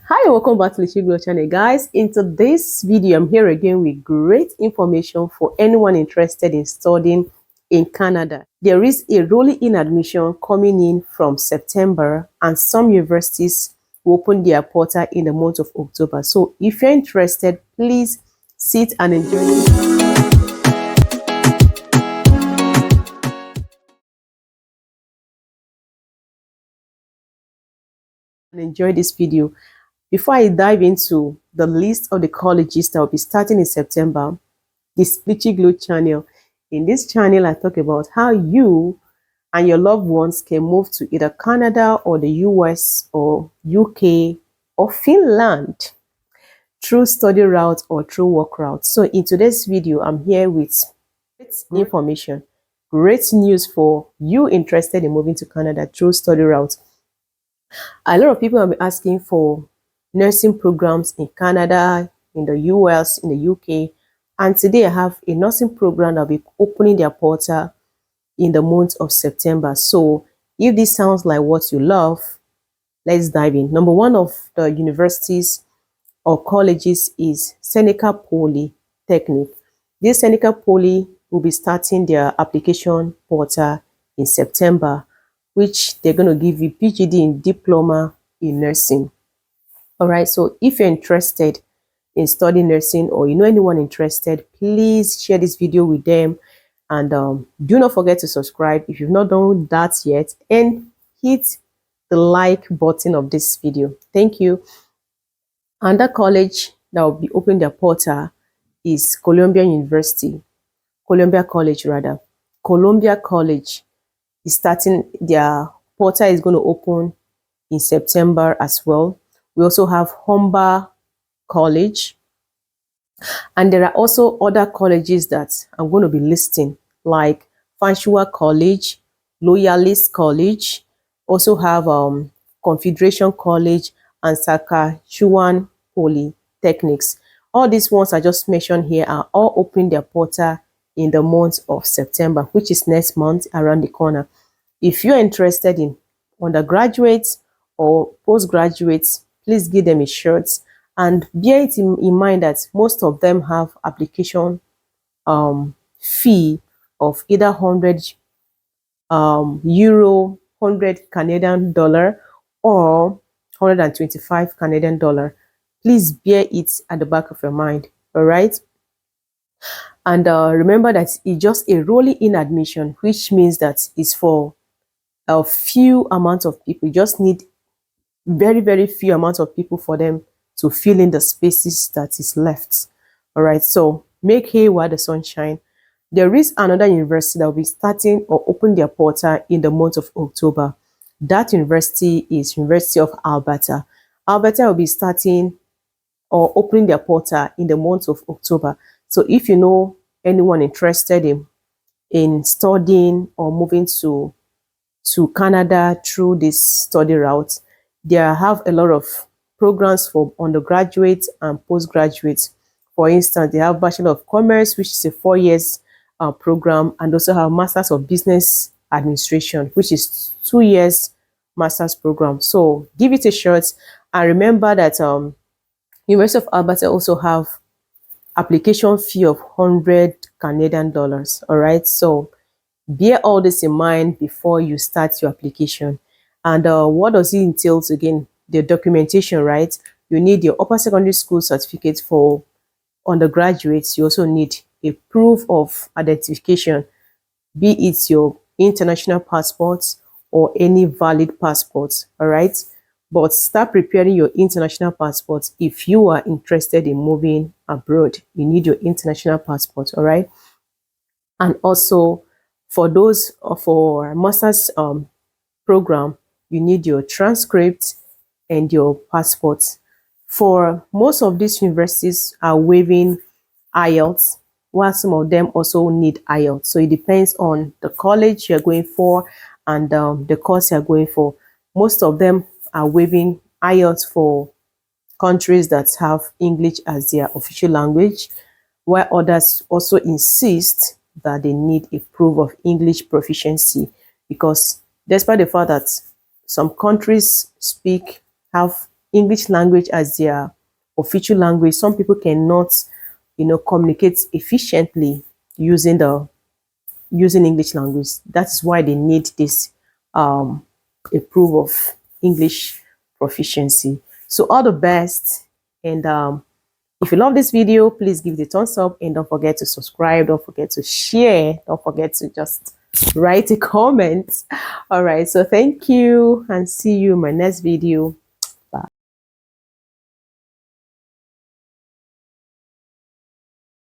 Hi and welcome back to the Chiglo channel, guys. In today's video, I'm here again with great information for anyone interested in studying in Canada. There is a rolling-in admission coming in from September, and some universities will open their portal in the month of October. So if you're interested, please sit and enjoy this video. Before I dive into the list of the colleges that will be starting in September, this Chiglo channel. In this channel, I talk about how you and your loved ones can move to either Canada or the US or UK or Finland through study route or through work route. So in today's video, I'm here with great information, great news for you interested in moving to Canada through study route. A lot of people have been asking for nursing programs in Canada, in the US, in the UK. And today I have a nursing program that will be opening their portal in the month of September. So if this sounds like what you love, let's dive in. Number one of the universities or colleges is Seneca Polytechnic. This Seneca Poly will be starting their application portal in September, which they're going to give you PhD in diploma in nursing. All right, so if you're interested in studying nursing or you know anyone interested, please share this video with them. And do not forget to subscribe if you've not done that yet, and hit the like button of this video. Thank you. And the college that will be opening their portal is Columbia College rather. Columbia College is starting their portal, is going to open in September as well. We also have Humber College, and there are also other colleges that I'm going to be listing, like Fanshawe College, Loyalist College, also have Confederation College and Saskatchewan Polytechnics. All these ones I just mentioned here are all opening their portal in the month of September, which is next month around the corner. If you're interested in undergraduates or postgraduates, please give them a shot, and bear it in mind that most of them have application fee of either 100 euro, 100 Canadian dollar, or 125 Canadian dollar. Please bear it at the back of your mind. All right. And remember that it's just a rolling-in admission, which means that it's for a few amount of people. You just need very few amount of people for them to fill in the spaces that is left. All right, so make hay while the sun shines. There is another university that will be starting or open their portal in the month of October. That university is University of Alberta. Alberta will be starting or opening their portal in the month of October. So if you know anyone interested in studying or moving to Canada through this study route, they have a lot of programs for undergraduates and postgraduates. For instance, they have Bachelor of Commerce, which is a 4 years program, and also have Masters of Business Administration, which is 2 years master's program. So give it a shot, and remember that University of Alberta also have application fee of 100 Canadian dollars. All right, so bear all this in mind before you start your application. And what does it entail again? The documentation, right? You need your upper secondary school certificate for undergraduates. You also need a proof of identification, be it your international passport or any valid passport. All right, but start preparing your international passport if you are interested in moving abroad. You need your international passport. All right, and also for those for master's program, you need your transcript and your passport. For most of these universities are waiving IELTS, while some of them also need IELTS. So it depends on the college you're going for and the course you're going for. Most of them are waiving IELTS for countries that have English as their official language, while others also insist that they need a proof of English proficiency, because despite the fact that some countries have English language as their official language, some people cannot, communicate efficiently using English language. That's why they need this a proof of English proficiency. So all the best. And if you love this video, please give it a thumbs up and don't forget to subscribe. Don't forget to share. Don't forget to just write a comment. All right. So thank you and see you in my next video.